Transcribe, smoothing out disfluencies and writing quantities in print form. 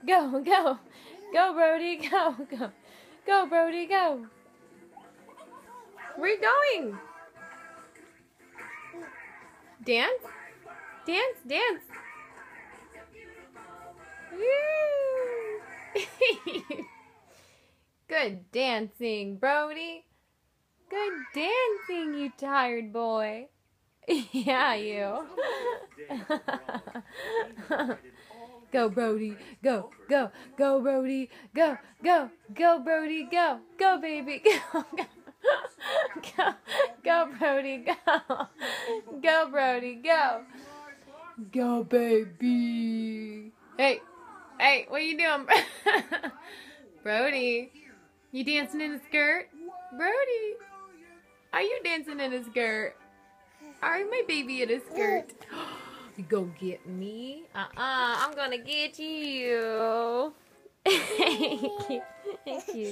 Go, go. Go, Brody, go, go. Go, Brody, go. Where are you going? Dance? Dance, dance. Woo! Good dancing, Brody. Good dancing, you tired boy. Yeah, you. Go, Brody. Go, go, go, Brody. Go, go, go, Brody. Go, go, baby. Go, go. Go, go, Brody. Go. Go, Brody. Go. Go, baby. Hey, hey, what are you doing? Brody, you dancing in a skirt? Brody, are you dancing in a skirt? Are my baby in a skirt? Go get me. I'm gonna get you. Thank you. Thank you.